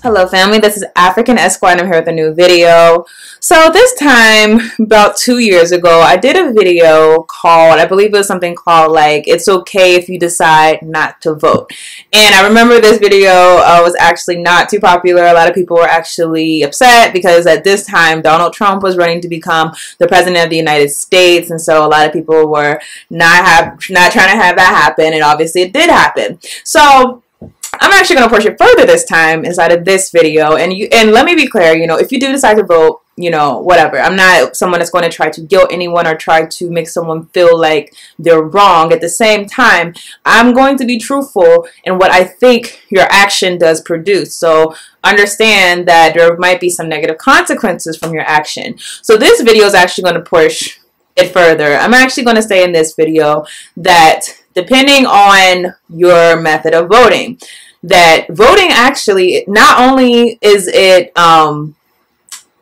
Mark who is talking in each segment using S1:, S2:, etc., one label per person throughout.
S1: Hello family, this is African Esquire and I'm here with a new video. So this time, about 2 years ago, I did a video called, I believe it was something called like, it's okay if you decide not to vote. And I remember this video was actually not too popular. A lot of people were actually upset because at this time, Donald Trump was running to become the president of the United States. And so a lot of people were not trying to have that happen. And obviously it did happen. So I'm actually going to push it further this time inside of this video. And let me be clear, if you do decide to vote, whatever. I'm not someone that's going to try to guilt anyone or try to make someone feel like they're wrong. At the same time, I'm going to be truthful in what I think your action does produce. So understand that there might be some negative consequences from your action. So this video is actually going to push it further. I'm actually going to say in this video that depending on your method of voting, that voting actually, not only is it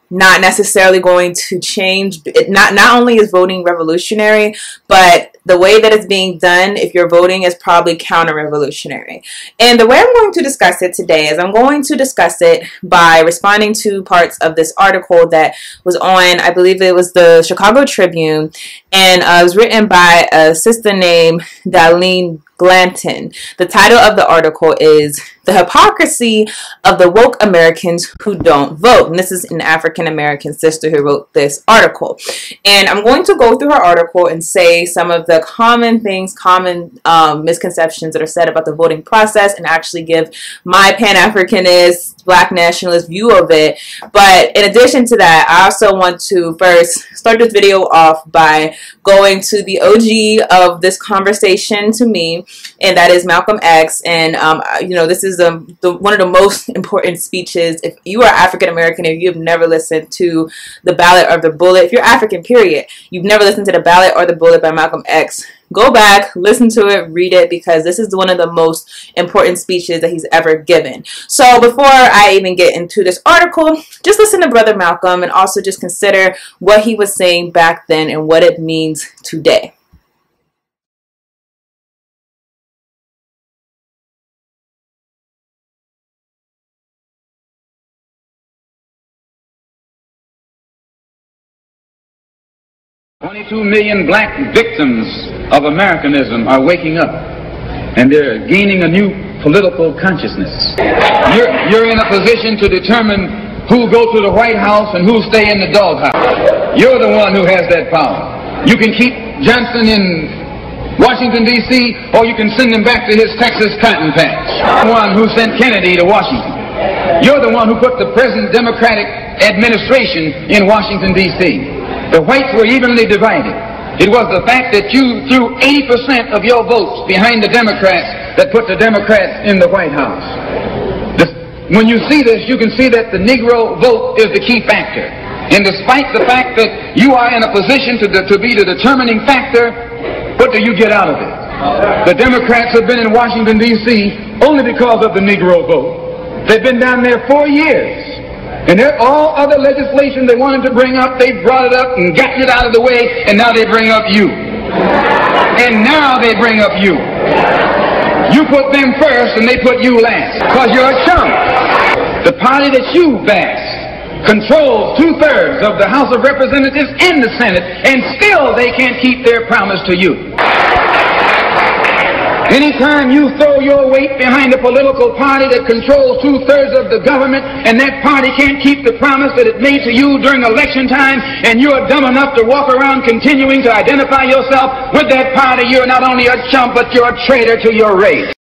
S1: not necessarily going to change, not only is voting revolutionary, but the way that it's being done, if you're voting, is probably counter-revolutionary. And the way I'm going to discuss it today is I'm going to discuss it by responding to parts of this article that was on, I believe it was the Chicago Tribune, and it was written by a sister named Darlene Glanton. The title of the article is "The Hypocrisy of the Woke Americans Who Don't Vote." And this is an African-American sister who wrote this article. And I'm going to go through her article and say some of the common things, common misconceptions that are said about the voting process, and actually give my Pan-Africanist, Black nationalist view of it. But in addition to that, I also want to first start this video off by going to the OG of this conversation to me, and that is Malcolm X. And this is one of the most important speeches. If you are African American, if you've never listened to The Ballot or the Bullet, if you're African period, you've never listened to The Ballot or the Bullet by Malcolm X, go back, listen to it, read it, because this is one of the most important speeches that he's ever given. So before I even get into this article, just listen to Brother Malcolm and also just consider what he was saying back then and what it means today.
S2: "22 million black victims of Americanism are waking up, and they're gaining a new political consciousness. You're in a position to determine who go to the White House and who stay in the doghouse. You're the one who has that power. You can keep Johnson in Washington, D.C., or you can send him back to his Texas cotton patch. You're the one who sent Kennedy to Washington. You're the one who put the present Democratic administration in Washington, D.C. The whites were evenly divided. It was the fact that you threw 80% of your votes behind the Democrats that put the Democrats in the White House. When you see this, you can see that the Negro vote is the key factor. And despite the fact that you are in a position to be the determining factor, what do you get out of it? The Democrats have been in Washington, D.C. only because of the Negro vote. They've been down there 4 years. And all other legislation they wanted to bring up, they brought it up and gotten it out of the way, and now they bring up you. And now they bring up you. You put them first and they put you last, because you're a chump. The party that you backed controls 2/3 of the House of Representatives and the Senate, and still they can't keep their promise to you. Anytime you throw your weight behind a political party that controls 2/3 of the government, and that party can't keep the promise that it made to you during election time, and you're dumb enough to walk around continuing to identify yourself with that party, you're not only a chump, but you're a traitor to your race.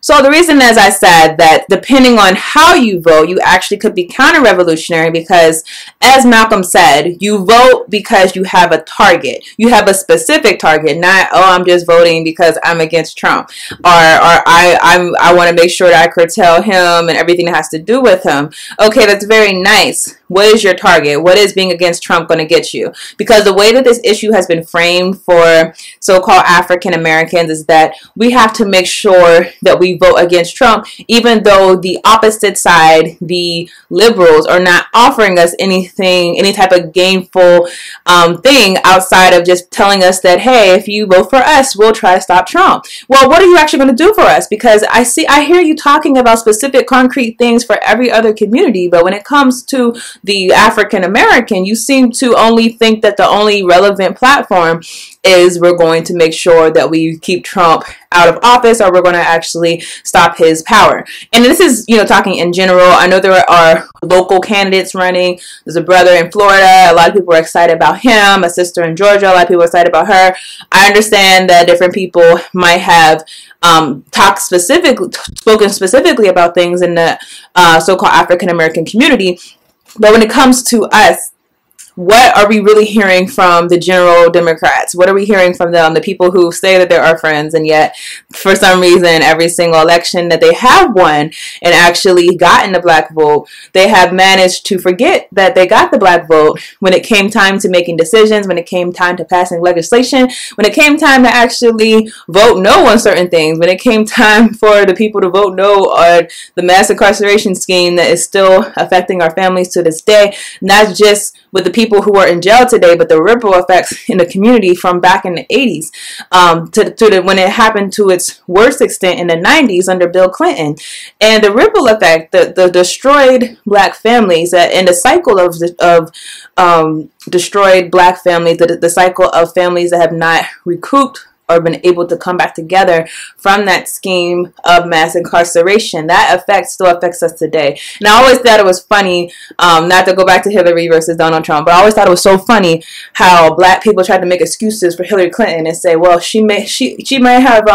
S1: So the reason, as I said, that depending on how you vote, you actually could be counter-revolutionary because, as Malcolm said, you vote because you have a target. You have a specific target, not, oh, I'm just voting because I'm against Trump, or I want to make sure that I curtail him and everything that has to do with him. Okay, that's very nice. what is your target? What is being against Trump going to get you? Because the way that this issue has been framed for so-called African Americans is that we have to make sure that we vote against Trump, even though the opposite side, the liberals, are not offering us anything, any type of gainful thing outside of just telling us that, hey, if you vote for us, we'll try to stop Trump. Well, what are you actually going to do for us? Because I hear you talking about specific concrete things for every other community, but when it comes to the African American, you seem to only think that the only relevant platform is we're going to make sure that we keep Trump out of office, or we're going to actually stop his power. And this is, you know, talking in general. I know there are local candidates running. There's a brother in Florida. A lot of people are excited about him. A sister in Georgia. A lot of people are excited about her. I understand that different people might have spoken specifically about things in the so-called African American community. But when it comes to us, what are we really hearing from the general Democrats? What are we hearing from them, the people who say that they're our friends, and yet for some reason every single election that they have won and actually gotten the black vote, they have managed to forget that they got the black vote when it came time to making decisions, when it came time to passing legislation, when it came time to actually vote no on certain things, when it came time for the people to vote no on the mass incarceration scheme that is still affecting our families to this day, not just with the people who are in jail today, but the ripple effects in the community from back in the 80s when it happened to its worst extent in the 90s under Bill Clinton. And the ripple effect, the destroyed black families, and the cycle of destroyed black families, the cycle of families that have not recouped or been able to come back together from that scheme of mass incarceration. That effect still affects us today. And I always thought it was funny, not to go back to Hillary versus Donald Trump, but I always thought it was so funny how black people tried to make excuses for Hillary Clinton and say, well, she may have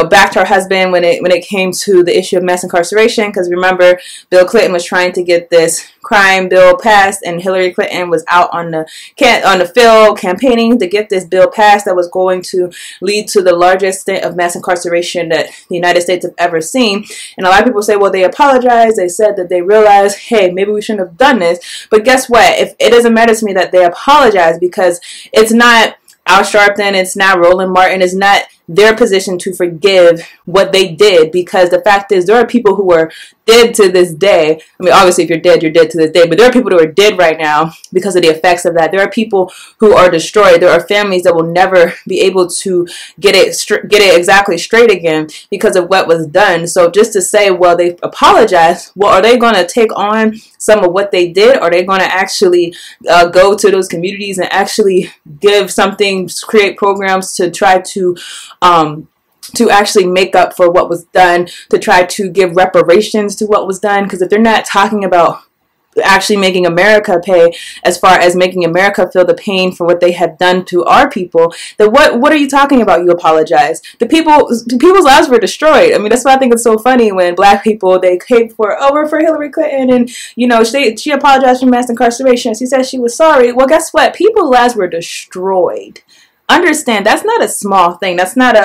S1: backed her husband when it came to the issue of mass incarceration, because remember, Bill Clinton was trying to get this crime bill passed, and Hillary Clinton was out on the field campaigning to get this bill passed that was going to lead to the largest stint of mass incarceration that the United States have ever seen. And a lot of people say, well, they apologized. They said that they realized, hey, maybe we shouldn't have done this. But guess what? If it doesn't matter to me that they apologize, because it's not Al Sharpton, it's not Roland Martin, it's not their position to forgive what they did, because the fact is there are people who are dead to this day. I mean, obviously if you're dead to this day, but there are people who are dead right now because of the effects of that. There are people who are destroyed. There are families that will never be able to get it exactly straight again because of what was done. So just to say, well, they apologized, well, are they going to take on some of what they did? Or are they going to actually go to those communities and actually give something, create programs to try to actually make up for what was done, to try to give reparations to what was done? Because if they're not talking about actually making America pay, as far as making America feel the pain for what they have done to our people, then what are you talking about? You apologize. The people's lives were destroyed. I mean, that's why I think it's so funny when black people, they came for Hillary Clinton, and she apologized for mass incarceration. She said she was sorry. Well, guess what? People's lives were destroyed. Understand, that's not a small thing. That's not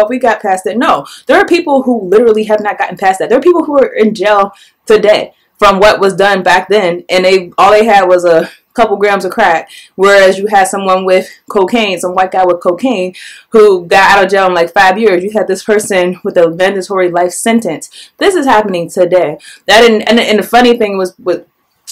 S1: we got past it. No, there are people who literally have not gotten past that. There are people who are in jail today from what was done back then, and all they had was a couple grams of crack, whereas you had someone with cocaine, some white guy with cocaine, who got out of jail in like 5 years. You had this person with a mandatory life sentence. This is happening today. And the funny thing was with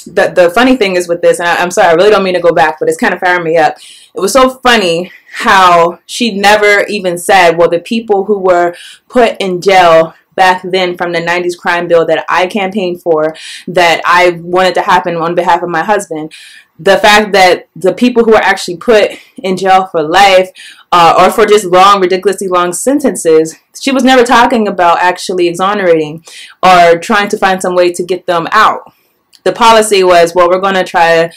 S1: the funny thing is with this, and I'm sorry, I really don't mean to go back, but it's kind of firing me up. It was so funny how she never even said, well, the people who were put in jail back then from the 90s crime bill that I campaigned for, that I wanted to happen on behalf of my husband, the fact that the people who are actually put in jail for life or for just ridiculously long sentences, she was never talking about actually exonerating or trying to find some way to get them out. The policy was, well, we're going to try to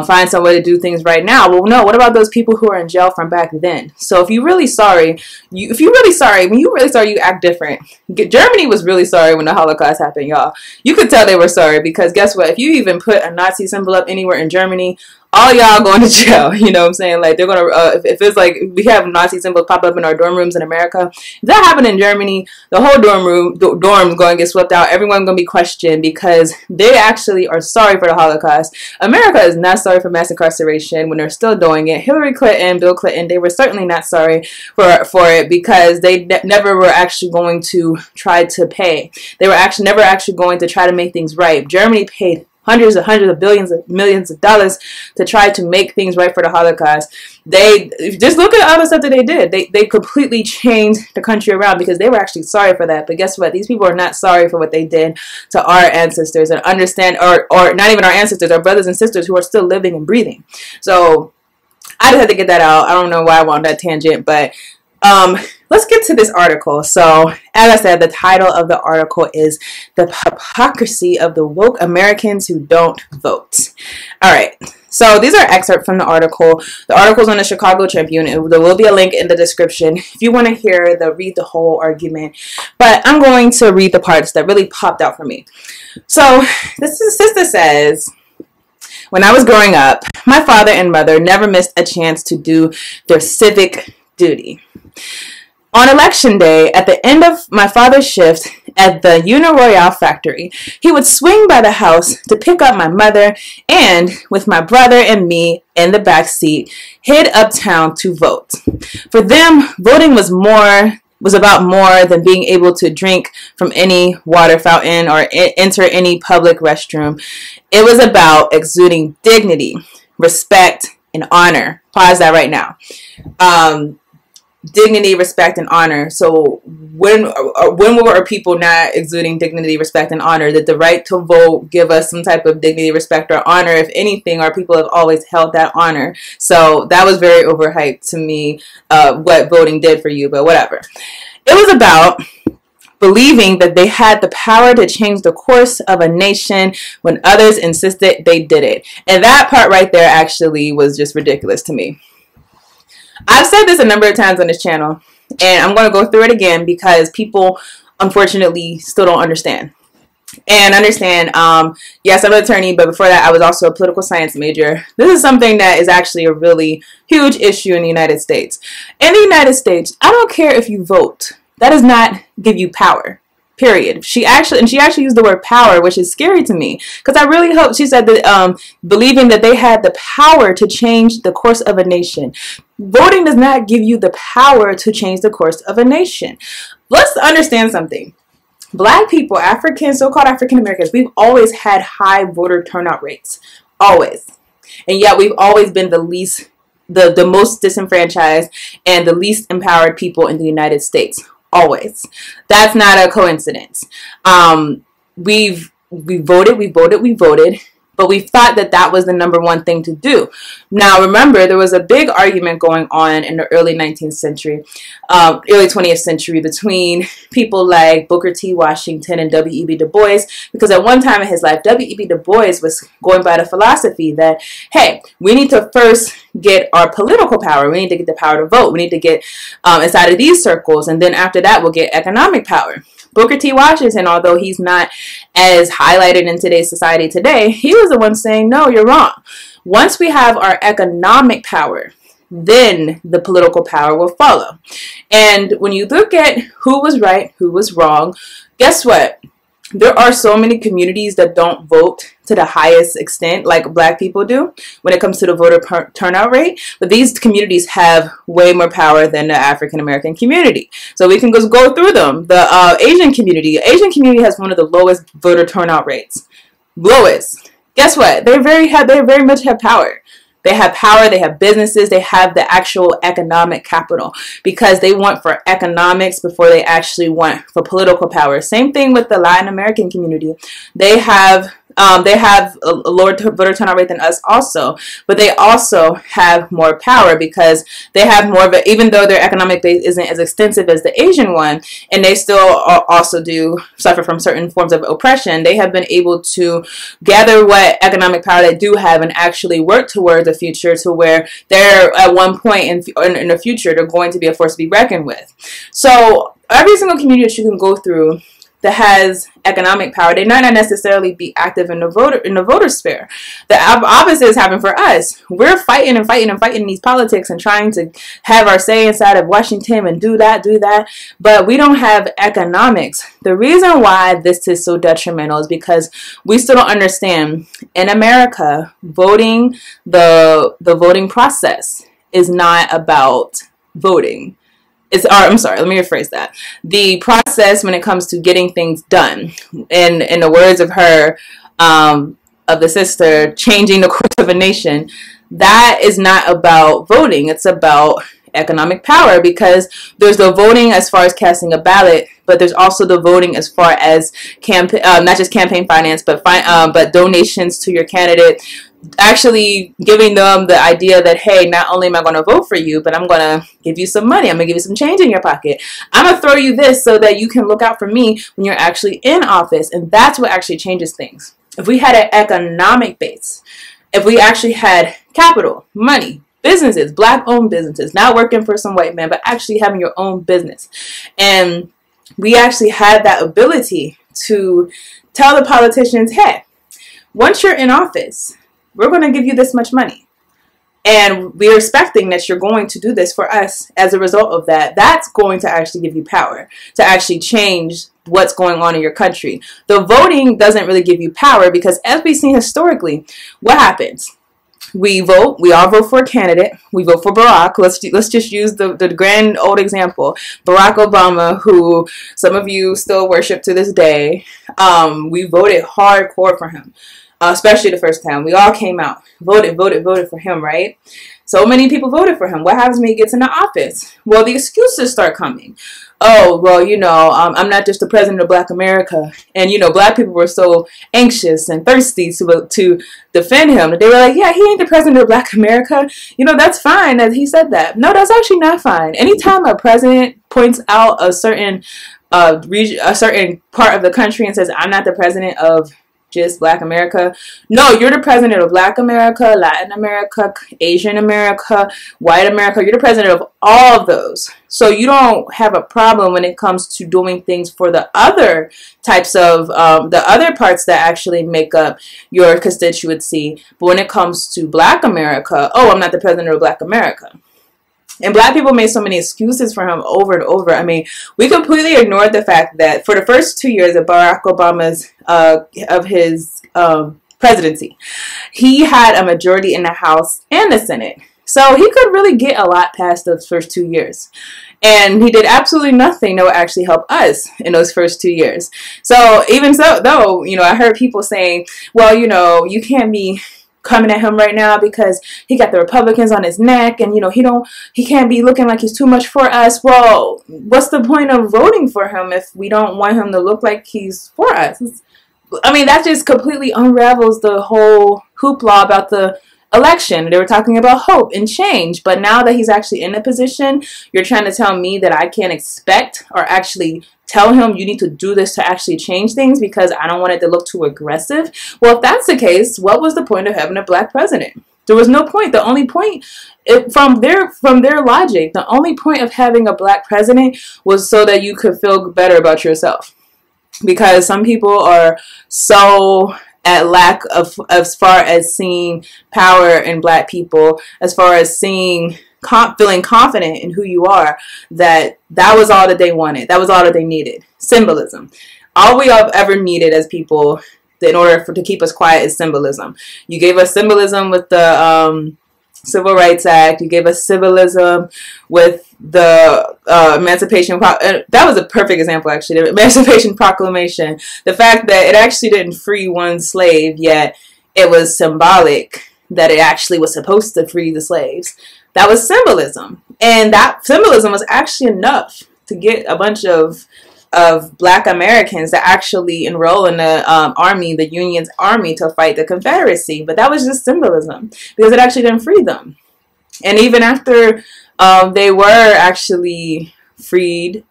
S1: find some way to do things right now. Well, no, what about those people who are in jail from back then? So if you're really sorry, when you're really sorry, you act different. Germany was really sorry when the Holocaust happened, y'all. You could tell they were sorry, because guess what? If you even put a Nazi symbol up anywhere in Germany, all y'all going to jail. You know what I'm saying? Like, they're going to, if it's like, we have Nazi symbols pop up in our dorm rooms in America, if that happened in Germany, the whole dorm's going to get swept out. Everyone's going to be questioned because they actually are sorry for the Holocaust. America is not sorry for mass incarceration when they're still doing it. Hillary Clinton, Bill Clinton, they were certainly not sorry for it because they never were actually going to try to pay. They were actually never actually going to try to make things right. Germany paid hundreds of billions of millions of dollars to try to make things right for the Holocaust. They just look at all the stuff that they did. They completely changed the country around because they were actually sorry for that. But guess what? These people are not sorry for what they did to our ancestors, and understand, or not even our ancestors, our brothers and sisters who are still living and breathing. So I just had to get that out. I don't know why I went on that tangent, but let's get to this article. So, as I said, the title of the article is "The Hypocrisy of the Woke Americans Who Don't Vote." All right. So these are excerpts from the article. The article's on the Chicago Tribune. There will be a link in the description if you want to read the whole argument. But I'm going to read the parts that really popped out for me. So this sister says, "When I was growing up, my father and mother never missed a chance to do their civic duty. On election day, at the end of my father's shift at the Uniroyale factory, he would swing by the house to pick up my mother and, with my brother and me in the back seat, head uptown to vote. For them, voting was about more than being able to drink from any water fountain or enter any public restroom. It was about exuding dignity, respect, and honor." Pause that right now. Dignity, respect, and honor. So when were people not exuding dignity, respect, and honor? Did the right to vote give us some type of dignity, respect, or honor? If anything, our people have always held that honor. So that was very overhyped to me, what voting did for you, but whatever. It was about believing that they had the power to change the course of a nation when others insisted they did it. And that part right there actually was just ridiculous to me. I've said this a number of times on this channel, and I'm going to go through it again because people, unfortunately, still don't understand. And understand, yes, I'm an attorney, but before that, I was also a political science major. This is something that is actually a really huge issue in the United States. In the United States, I don't care if you vote. That does not give you power. Period. She actually used the word power, which is scary to me because I really hope she said that believing that they had the power to change the course of a nation. Voting does not give you the power to change the course of a nation. Let's understand something. Black people, Africans, so-called African Americans, we've always had high voter turnout rates. Always. And yet we've always been the most disenfranchised and the least empowered people in the United States. Always. That's not a coincidence. We voted, but we thought that that was the number one thing to do. Now, remember, there was a big argument going on in the early 19th century, early 20th century between people like Booker T. Washington and W.E.B. Du Bois, because at one time in his life, W.E.B. Du Bois was going by the philosophy that, hey, we need to first get our political power. We need to get the power to vote. We need to get inside of these circles, and then after that, we'll get economic power. Booker T. Washington, although he's not as highlighted in today's society today, he was the one saying, no, you're wrong. Once we have our economic power, then the political power will follow. And when you look at who was right, who was wrong, guess what? There are so many communities that don't vote to the highest extent like black people do when it comes to the voter turnout rate. But these communities have way more power than the African American community. So we can just go through them. The Asian community. The Asian community has one of the lowest voter turnout rates. Lowest. Guess what? They very much have power. They have power, they have businesses, they have the actual economic capital because they want for economics before they actually want for political power. Same thing with the Latin American community. They have a lower voter turnout rate than us also, but they also have more power because they have more of it, even though their economic base isn't as extensive as the Asian one, and they still also do suffer from certain forms of oppression. They have been able to gather what economic power they do have and actually work towards a future to where they're at one point in the future, they're going to be a force to be reckoned with. So every single community that you can go through, that has economic power, they might not necessarily be active in the voter sphere. The opposite is happening for us. We're fighting and fighting and fighting these politics and trying to have our say inside of Washington and do that, but we don't have economics. The reason why this is so detrimental is because we still don't understand. In America, voting, the voting process is not about voting. I'm sorry, let me rephrase that. The process when it comes to getting things done, in the words of her, of the sister, changing the course of a nation, that is not about voting. It's about economic power, because there's the voting as far as casting a ballot, but there's also the voting as far as not just campaign finance, but donations to your candidate. Actually giving them the idea that, hey, not only am I going to vote for you, but I'm going to give you some money. I'm going to give you some change in your pocket. I'm going to throw you this so that you can look out for me when you're actually in office. And that's what actually changes things. If we had an economic base, if we actually had capital, money, businesses, black-owned businesses, not working for some white man, but actually having your own business. And we actually had that ability to tell the politicians, hey, once you're in office, we're going to give you this much money. And we're expecting that you're going to do this for us as a result of that. That's going to actually give you power to actually change what's going on in your country. The voting doesn't really give you power, because as we've seen historically, what happens? We vote. We all vote for a candidate. We vote for Barack. Let's just use the grand old example, Barack Obama, who some of you still worship to this day. We voted hardcore for him. Especially the first time. We all came out, voted for him, right? So many people voted for him. What happens when he gets into office? Well, the excuses start coming. Oh, well, I'm not just the president of Black America. And, Black people were so anxious and thirsty to defend him. They were like, yeah, he ain't the president of Black America. That's fine that he said that. No, that's actually not fine. Anytime a president points out a certain region, a certain part of the country and says, I'm not the president of just Black America. No, you're the president of Black America, Latin America, Asian America, white America. You're the president of all of those. So you don't have a problem when it comes to doing things for the other types of, the other parts that actually make up your constituency. But when it comes to Black America, oh, I'm not the president of Black America. And Black people made so many excuses for him over and over. I mean, we completely ignored the fact that for the first 2 years of Barack Obama's of his presidency, he had a majority in the House and the Senate. So he could really get a lot past those first 2 years. And he did absolutely nothing that would actually help us in those first 2 years. So even so, though, I heard people saying, well, you can't be coming at him right now because he got the Republicans on his neck, and he can't be looking like he's too much for us. Well, what's the point of voting for him if we don't want him to look like he's for us? I mean, that just completely unravels the whole hoopla about the election. They were talking about hope and change, but now that he's actually in a position, you're trying to tell me that I can't expect or actually tell him you need to do this to actually change things because I don't want it to look too aggressive. Well, if that's the case, what was the point of having a Black president? There was no point. The only point, from their logic, the only point of having a Black president was so that you could feel better about yourself. Because some people are so at lack of, as far as seeing power in Black people, as far as seeing feeling confident in who you are, that was all that they wanted. That was all that they needed. Symbolism. All we have ever needed as people in order to keep us quiet is symbolism. You gave us symbolism with the Civil Rights Act. You gave us symbolism with the Emancipation. That was a perfect example, actually. The Emancipation Proclamation. The fact that it actually didn't free one slave, yet it was symbolic that it actually was supposed to free the slaves. That was symbolism. And that symbolism was actually enough to get a bunch of Black Americans to actually enroll in the army, the Union's army, to fight the Confederacy. But that was just symbolism because it actually didn't free them. And even after they were actually freed,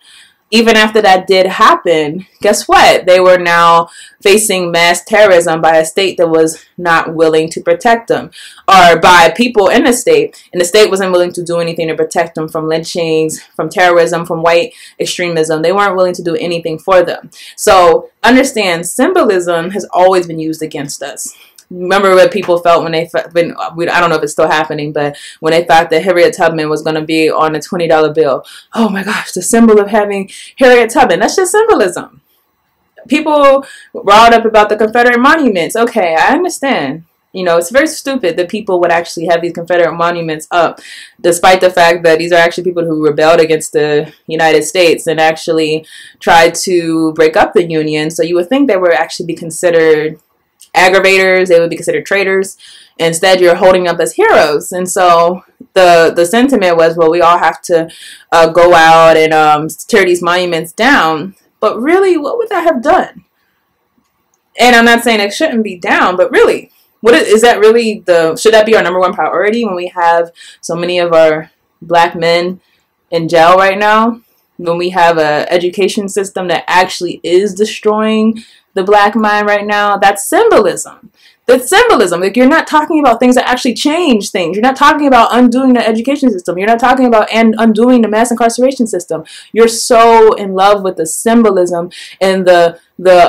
S1: even after that did happen, guess what? They were now facing mass terrorism by a state that was not willing to protect them, or by people in the state, and the state wasn't willing to do anything to protect them from lynchings, from terrorism, from white extremism. They weren't willing to do anything for them. So understand, symbolism has always been used against us. Remember what people felt when I don't know if it's still happening, but when they thought that Harriet Tubman was going to be on a $20 bill. Oh my gosh, the symbol of having Harriet Tubman. That's just symbolism. People riled up about the Confederate monuments. Okay, I understand. You know, it's very stupid that people would actually have these Confederate monuments up, despite the fact that these are actually people who rebelled against the United States and actually tried to break up the Union. So you would think they would actually be considered aggravators, they would be considered traitors. Instead, you're holding up as heroes. And so the sentiment was, well, we all have to go out and tear these monuments down. But really, what would that have done? And I'm not saying it shouldn't be down, but really, is that really should that be our number one priority when we have so many of our black men in jail right now? When we have an education system that actually is destroying the black mind right now? That's symbolism. That's symbolism. Like, you're not talking about things that actually change things. You're not talking about undoing the education system. You're not talking about undoing the mass incarceration system. You're so in love with the symbolism and the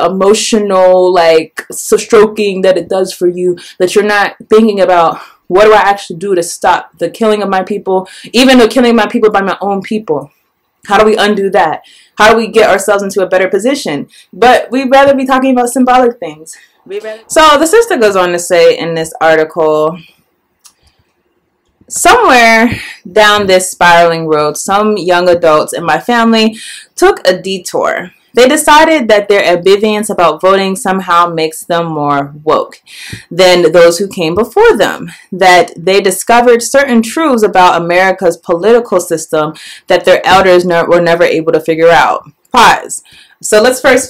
S1: emotional, like, stroking that it does for you, that you're not thinking about, what do I actually do to stop the killing of my people, even the killing of my people by my own people? How do we undo that? How do we get ourselves into a better position? But we'd rather be talking about symbolic things. So the sister goes on to say in this article, somewhere down this spiraling road, some young adults in my family took a detour. They decided that their ambivalence about voting somehow makes them more woke than those who came before them, that they discovered certain truths about America's political system that their elders were never able to figure out. Pause. So let's first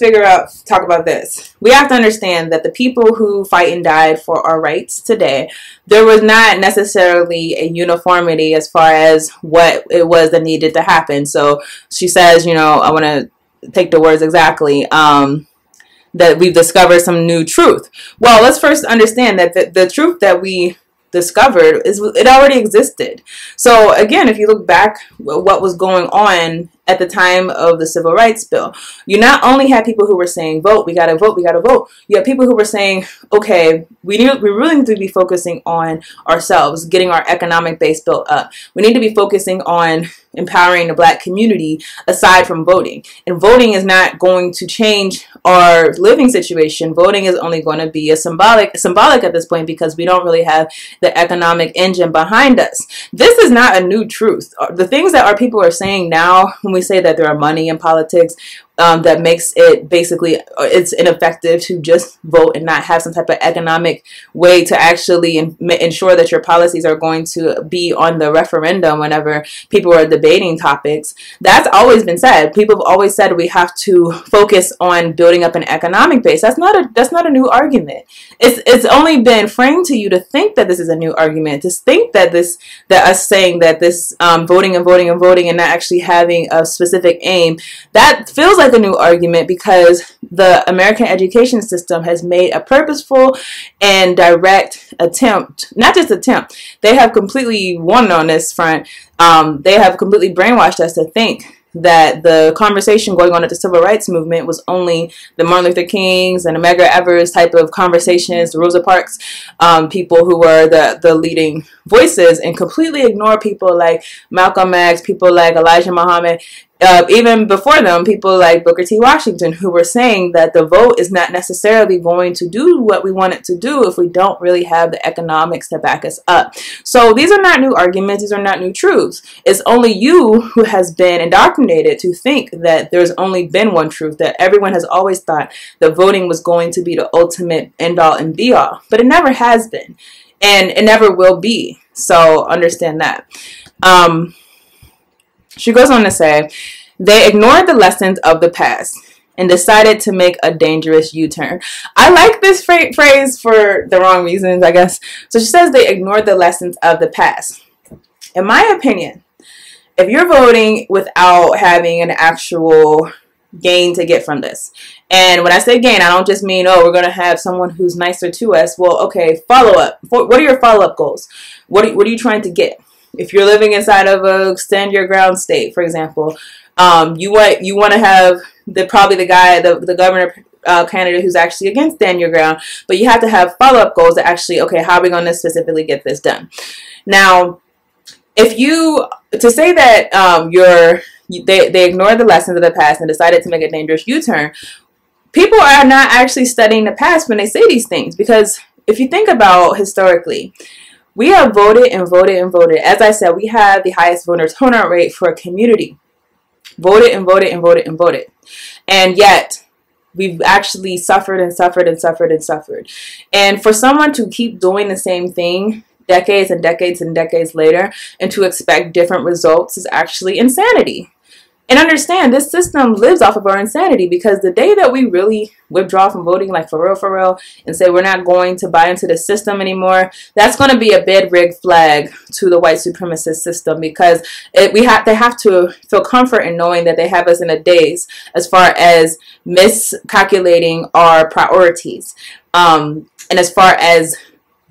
S1: talk about this. We have to understand that the people who fight and died for our rights today, there was not necessarily a uniformity as far as what it was that needed to happen. So she says, you know, I want to take the words exactly, that we've discovered some new truth. Well, let's first understand that the truth that we discovered it already existed. So again, if you look back what was going on at the time of the Civil Rights Bill, you not only had people who were saying, vote, we gotta vote, we gotta vote. You had people who were saying, okay, we really need to be focusing on ourselves, getting our economic base built up. We need to be focusing on empowering the black community aside from voting. And voting is not going to change our living situation. Voting is only going to be symbolic at this point, because we don't really have the economic engine behind us. This is not a new truth. The things that our people are saying now, when we say that there are money in politics, that makes it basically, it's ineffective to just vote and not have some type of economic way to actually ensure that your policies are going to be on the referendum whenever people are debating topics. That's always been said. People have always said we have to focus on building up an economic base. That's not a new argument. It's only been framed to you to think that this is a new argument, to think that us saying that this voting and voting and voting and not actually having a specific aim, that feels like a new argument, because the American education system has made a purposeful and direct attempt, not just attempt, they have completely won on this front. They have completely brainwashed us to think that the conversation going on at the civil rights movement was only the Martin Luther Kings and the Medgar Evers type of conversations, the Rosa Parks people who were the leading voices, and completely ignore people like Malcolm X, people like Elijah Muhammad, even before them, people like Booker T. Washington, who were saying that the vote is not necessarily going to do what we want it to do if we don't really have the economics to back us up. So these are not new arguments. These are not new truths. It's only you who has been indoctrinated to think that there's only been one truth, that everyone has always thought that voting was going to be the ultimate end-all and be-all. But it never has been, and it never will be. So understand that. She goes on to say, they ignored the lessons of the past and decided to make a dangerous U-turn. I like this phrase for the wrong reasons, I guess. So she says they ignored the lessons of the past. In my opinion, if you're voting without having an actual gain to get from this, and when I say gain, I don't just mean, oh, we're going to have someone who's nicer to us. Well, okay, follow up. What are your follow-up goals? What are you trying to get? If you're living inside of a stand your ground state, for example, you want to have probably the governor candidate who's actually against stand your ground, but you have to have follow-up goals to actually, okay, how are we going to specifically get this done? Now, to say that they ignored the lessons of the past and decided to make a dangerous U-turn, people are not actually studying the past when they say these things, because if you think about historically, we have voted and voted and voted. As I said, we have the highest voter turnout rate for a community. Voted and voted and voted and voted. And yet, we've actually suffered and suffered and suffered and suffered. And for someone to keep doing the same thing decades and decades and decades later and to expect different results is actually insanity. And understand, this system lives off of our insanity, because the day that we really withdraw from voting, like for real, and say we're not going to buy into the system anymore, that's going to be a big red flag to the white supremacist system, because they have to feel comfort in knowing that they have us in a daze as far as miscalculating our priorities, and as far as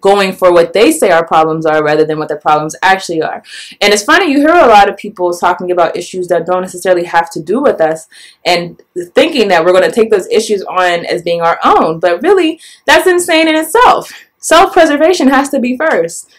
S1: going for what they say our problems are rather than what the problems actually are. And it's funny, you hear a lot of people talking about issues that don't necessarily have to do with us and thinking that we're going to take those issues on as being our own. But really, that's insane in itself. Self-preservation has to be first.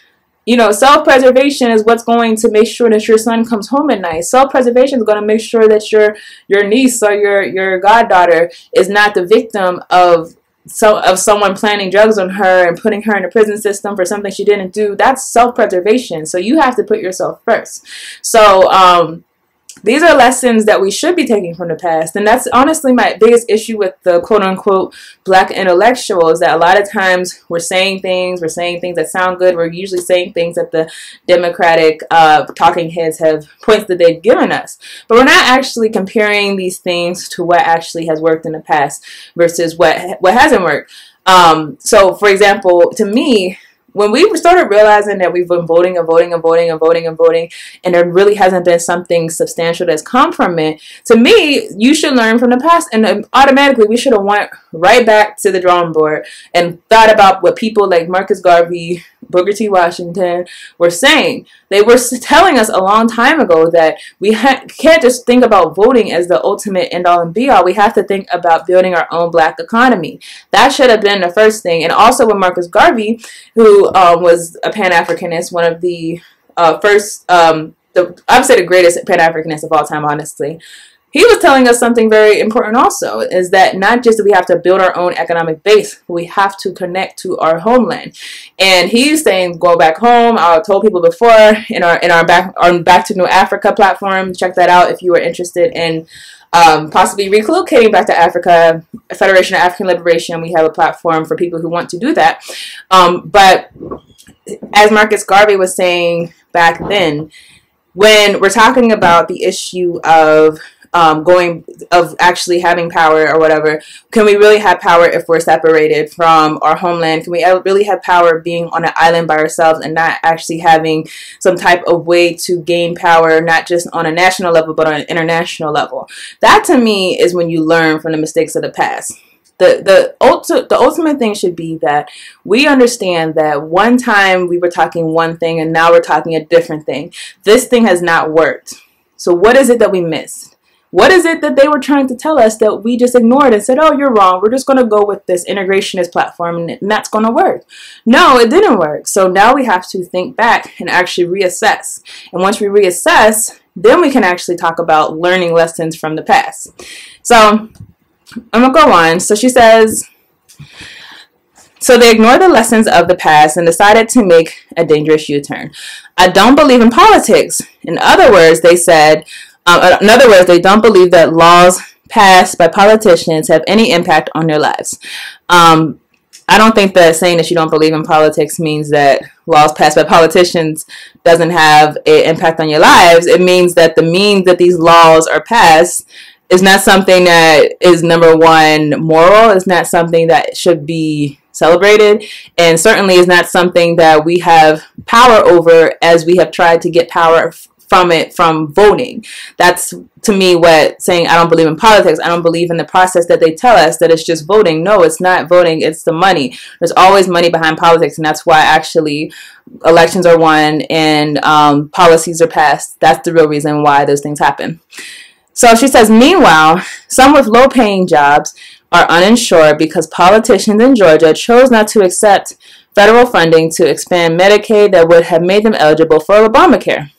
S1: You know, self-preservation is what's going to make sure that your son comes home at night. Self-preservation is going to make sure that your niece or your goddaughter is not the victim of someone planning drugs on her and putting her in a prison system for something she didn't do. That's self-preservation. So you have to put yourself first. So these are lessons that we should be taking from the past. And that's honestly my biggest issue with the quote-unquote black intellectuals, that a lot of times we're saying things that sound good. We're usually saying things that the Democratic talking heads have points that they've given us. But we're not actually comparing these things to what actually has worked in the past versus what hasn't worked. So, for example, to me, when we started realizing that we've been voting and voting and voting and voting and voting, and there really hasn't been something substantial that's come from it, to me, you should learn from the past, and automatically we should have went right back to the drawing board and thought about what people like Marcus Garvey, Booker T. Washington were saying. They were telling us a long time ago that we can't just think about voting as the ultimate end-all and be-all. We have to think about building our own black economy. That should have been the first thing. And also with Marcus Garvey, who was a Pan-Africanist, one of the first, I would say the greatest Pan-Africanist of all time, honestly. He was telling us something very important also, is that not just that we have to build our own economic base, but we have to connect to our homeland. And he's saying, go back home. I told people before in our Back to New Africa platform, check that out if you are interested in possibly relocating back to Africa, Federation of African Liberation. We have a platform for people who want to do that. But as Marcus Garvey was saying back then, when we're talking about the issue of actually having power or whatever, can we really have power if we're separated from our homeland? Can we really have power being on an island by ourselves and not actually having some type of way to gain power, not just on a national level, but on an international level? That to me is when you learn from the mistakes of the past. The ultimate thing should be that we understand that one time we were talking one thing and now we're talking a different thing. This thing has not worked. So what is it that we missed? What is it that they were trying to tell us that we just ignored and said, oh, you're wrong. We're just going to go with this integrationist platform and that's going to work. No, it didn't work. So now we have to think back and actually reassess. And once we reassess, then we can actually talk about learning lessons from the past. So I'm going to go on. So she says, so they ignored the lessons of the past and decided to make a dangerous U-turn. I don't believe in politics. In other words, they said, they don't believe that laws passed by politicians have any impact on their lives. I don't think that saying that you don't believe in politics means that laws passed by politicians doesn't have an impact on your lives. It means that the means that these laws are passed is not something that is, number one, moral. It's not something that should be celebrated, and certainly is not something that we have power over, as we have tried to get power from voting. That's to me what saying I don't believe in politics. I don't believe in the process that they tell us that it's just voting. No, it's not voting. It's the money. There's always money behind politics, and that's why actually elections are won and policies are passed. That's the real reason why those things happen. So she says, meanwhile, some with low-paying jobs are uninsured because politicians in Georgia chose not to accept federal funding to expand Medicaid that would have made them eligible for Obamacare.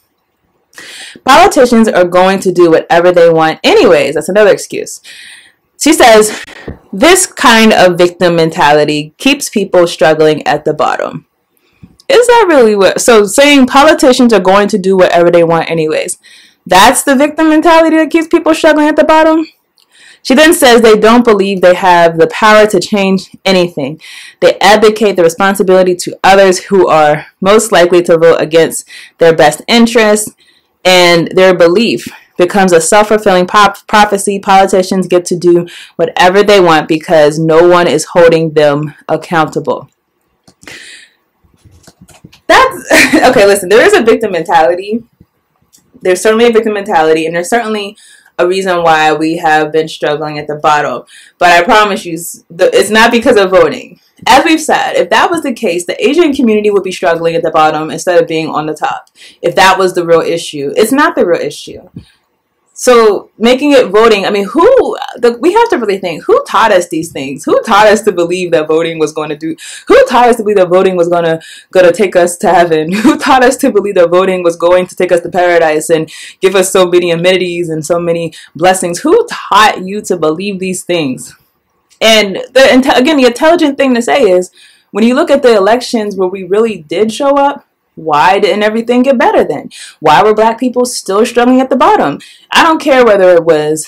S1: Politicians are going to do whatever they want anyways. That's another excuse. She says, this kind of victim mentality keeps people struggling at the bottom. Is that really what? So saying politicians are going to do whatever they want anyways, that's the victim mentality that keeps people struggling at the bottom? She then says they don't believe they have the power to change anything. They advocate the responsibility to others who are most likely to vote against their best interests, and their belief becomes a self-fulfilling prophecy. Politicians get to do whatever they want because no one is holding them accountable. That's okay, listen, there is a victim mentality. There's certainly a victim mentality, and there's certainly a reason why we have been struggling at the bottom. But I promise you, it's not because of voting. As we've said, if that was the case, the Asian community would be struggling at the bottom instead of being on the top. If that was the real issue. It's not the real issue. So making it voting, I mean, we have to really think, who taught us these things? Who taught us to believe that voting was going to do, who taught us to believe that voting was going to take us to heaven? Who taught us to believe that voting was going to take us to paradise and give us so many amenities and so many blessings? Who taught you to believe these things? And again, the intelligent thing to say is, when you look at the elections where we really did show up, why didn't everything get better then? Why were black people still struggling at the bottom? I don't care whether it was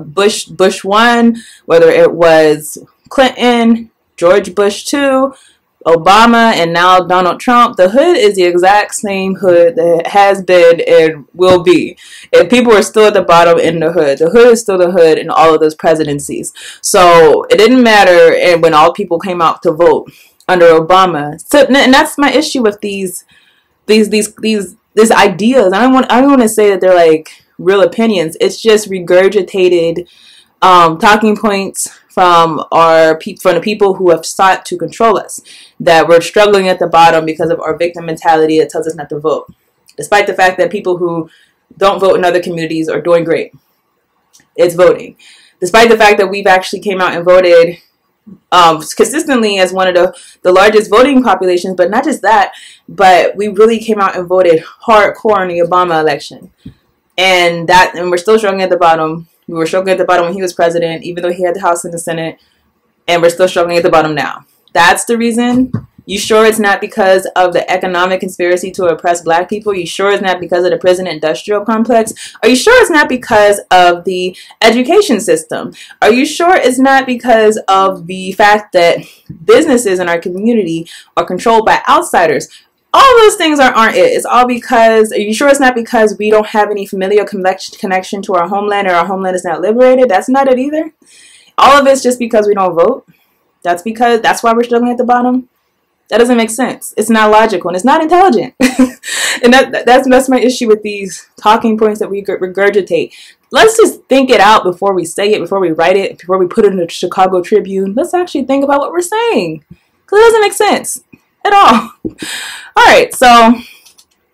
S1: Bush 1, whether it was Clinton, George Bush 2, Obama, and now Donald Trump. The hood is the exact same hood that has been and will be. If people are still at the bottom in the hood is still the hood in all of those presidencies. So it didn't matter, and when all people came out to vote under Obama. So, and that's my issue with these ideas. I don't want to say that they're like real opinions. It's just regurgitated talking points from the people who have sought to control us, that we're struggling at the bottom because of our victim mentality that tells us not to vote, despite the fact that people who don't vote in other communities are doing great. It's voting. Despite the fact that we've actually came out and voted consistently as one of the largest voting populations, but not just that, but we really came out and voted hardcore in the Obama election. And we're still struggling at the bottom. We were struggling at the bottom when he was president, even though he had the House and the Senate, and we're still struggling at the bottom now. That's the reason. You sure it's not because of the economic conspiracy to oppress black people? You sure it's not because of the prison industrial complex? Are you sure it's not because of the education system? Are you sure it's not because of the fact that businesses in our community are controlled by outsiders? All those things aren't it. It's all because, are you sure it's not because we don't have any familial connection to our homeland, or our homeland is not liberated? That's not it either. All of it's just because we don't vote. That's why we're struggling at the bottom. That doesn't make sense. It's not logical, and it's not intelligent. And that's my issue with these talking points that we regurgitate. Let's just think it out before we say it, before we write it, before we put it in the Chicago Tribune. Let's actually think about what we're saying, because it doesn't make sense at all. All right, so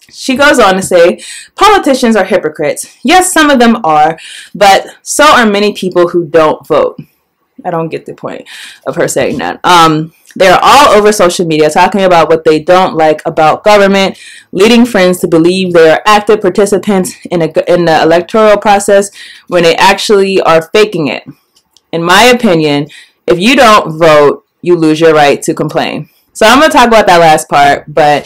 S1: she goes on to say, politicians are hypocrites. Yes, some of them are, but so are many people who don't vote. I don't get the point of her saying that. They're all over social media talking about what they don't like about government, leading friends to believe they are active participants in the electoral process when they actually are faking it. In my opinion, if you don't vote, you lose your right to complain. So I'm going to talk about that last part, but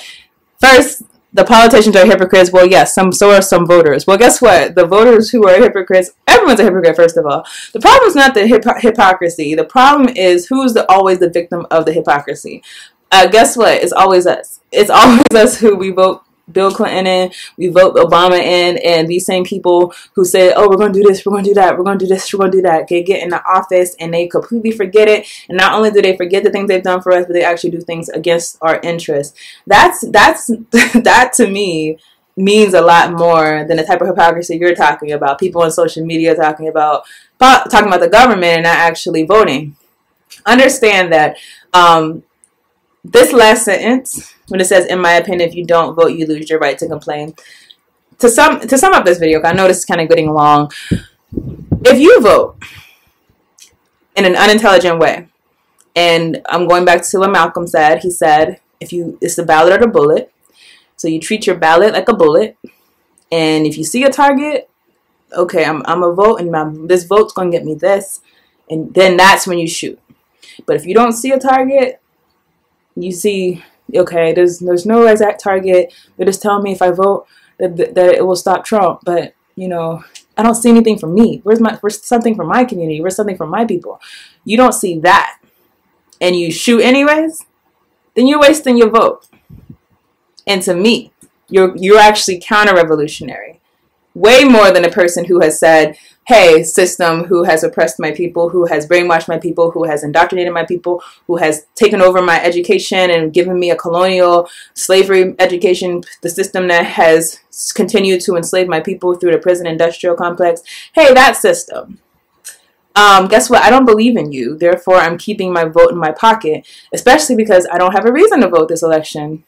S1: first, the politicians are hypocrites. Well, yes, so are some voters. Well, guess what? The voters who are hypocrites, everyone's a hypocrite, first of all. The problem is not the hypocrisy. The problem is who's always the victim of the hypocrisy. Guess what? It's always us. It's always us who we vote Bill Clinton in, we vote Obama in, and these same people who say, oh, we're going to do this, we're going to do that, we're going to do this, we're going to do that, they get in the office and they completely forget it. And not only do they forget the things they've done for us, but they actually do things against our interests. That to me means a lot more than the type of hypocrisy you're talking about. People on social media talking about the government and not actually voting. Understand that this last sentence, when it says, in my opinion, if you don't vote, you lose your right to complain. To sum up this video, I know this is kind of getting long. If you vote in an unintelligent way, and I'm going back to what Malcolm said. He said, it's the ballot or the bullet. So you treat your ballot like a bullet. And if you see a target, okay, I'm a vote, and this vote's going to get me this. And then that's when you shoot. But if you don't see a target, you see, okay, there's no exact target. They're just telling me if I vote that it will stop Trump. But, you know, I don't see anything for me. Where's something for my community? Where's something for my people? You don't see that. And you shoot anyways, then you're wasting your vote. And to me, you're actually counter-revolutionary. Way more than a person who has said, hey, system who has oppressed my people, who has brainwashed my people, who has indoctrinated my people, who has taken over my education and given me a colonial slavery education, the system that has continued to enslave my people through the prison industrial complex. Hey, that system. Guess what? I don't believe in you. Therefore, I'm keeping my vote in my pocket, especially because I don't have a reason to vote this election.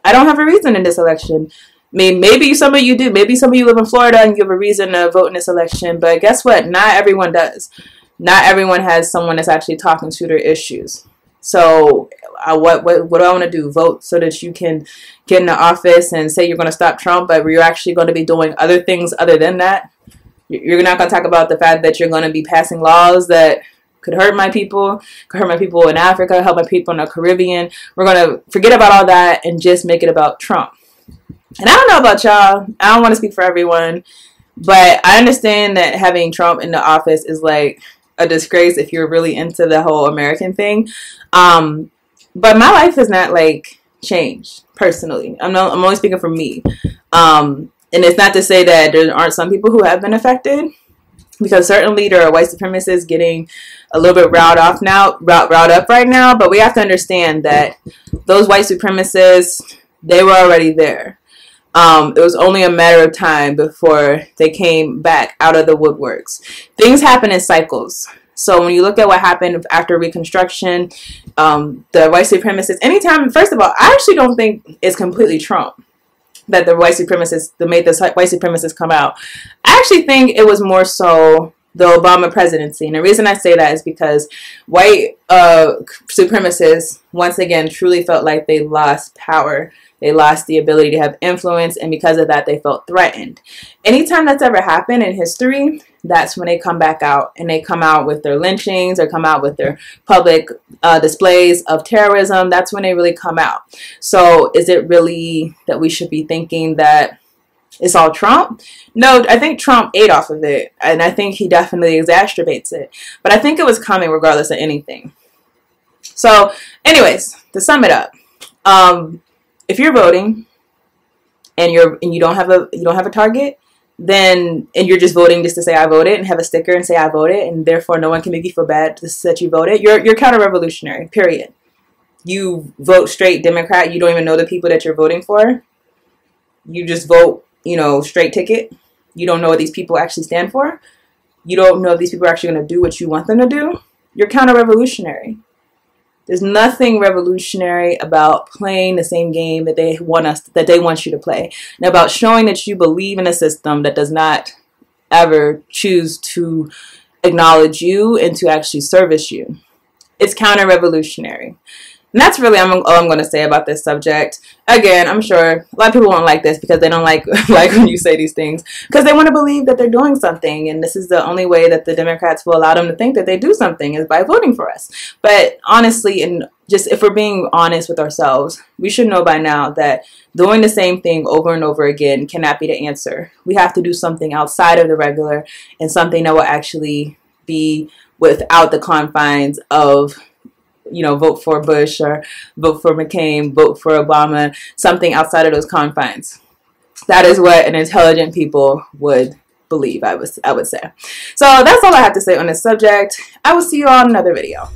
S1: I don't have a reason in this election. I mean, maybe some of you do. Maybe some of you live in Florida and you have a reason to vote in this election. But guess what? Not everyone does. Not everyone has someone that's actually talking to their issues. So what do I want to do? Vote so that you can get in the office and say you're going to stop Trump, but you're actually going to be doing other things other than that? You're not going to talk about the fact that you're going to be passing laws that could hurt my people, could hurt my people in Africa, help my people in the Caribbean. We're going to forget about all that and just make it about Trump. And I don't know about y'all. I don't want to speak for everyone. But I understand that having Trump in the office is like a disgrace if you're really into the whole American thing. But my life is not like changed personally. I'm only speaking for me. And it's not to say that there aren't some people who have been affected, because certainly there are white supremacists getting a little bit riled up right now. But we have to understand that those white supremacists, they were already there. It was only a matter of time before they came back out of the woodworks. Things happen in cycles. So when you look at what happened after Reconstruction, the white supremacists, anytime, first of all, I actually don't think it's completely Trump that the white supremacists, that made the white supremacists come out. I actually think it was more so the Obama presidency. And the reason I say that is because white supremacists, once again, truly felt like they lost power. They lost the ability to have influence, and because of that, they felt threatened. Anytime that's ever happened in history, that's when they come back out, and they come out with their lynchings or come out with their public displays of terrorism. That's when they really come out. So is it really that we should be thinking that it's all Trump? No, I think Trump ate off of it, and I think he definitely exacerbates it. But I think it was coming regardless of anything. So anyways, to sum it up, if you're voting and you don't have a target, then, and you're just voting just to say I voted and have a sticker and say I voted, and therefore no one can make you feel bad just that you voted, you're counter-revolutionary, period. You vote straight Democrat, you don't even know the people that you're voting for. You just vote, you know, straight ticket. You don't know what these people actually stand for. You don't know if these people are actually going to do what you want them to do. You're counter-revolutionary. There's nothing revolutionary about playing the same game that they want you to play, and about showing that you believe in a system that does not ever choose to acknowledge you and to actually service you. It's counter-revolutionary. And that's really all I'm going to say about this subject. Again, I'm sure a lot of people won't like this because they don't like when you say these things, because they want to believe that they're doing something, and this is the only way that the Democrats will allow them to think that they do something is by voting for us. But honestly, and just if we're being honest with ourselves, we should know by now that doing the same thing over and over again cannot be the answer. We have to do something outside of the regular, and something that will actually be without the confines of, you know, vote for Bush or vote for McCain, vote for Obama, something outside of those confines. That is what an intelligent people would believe, I would say. So that's all I have to say on this subject. I will see you on another video.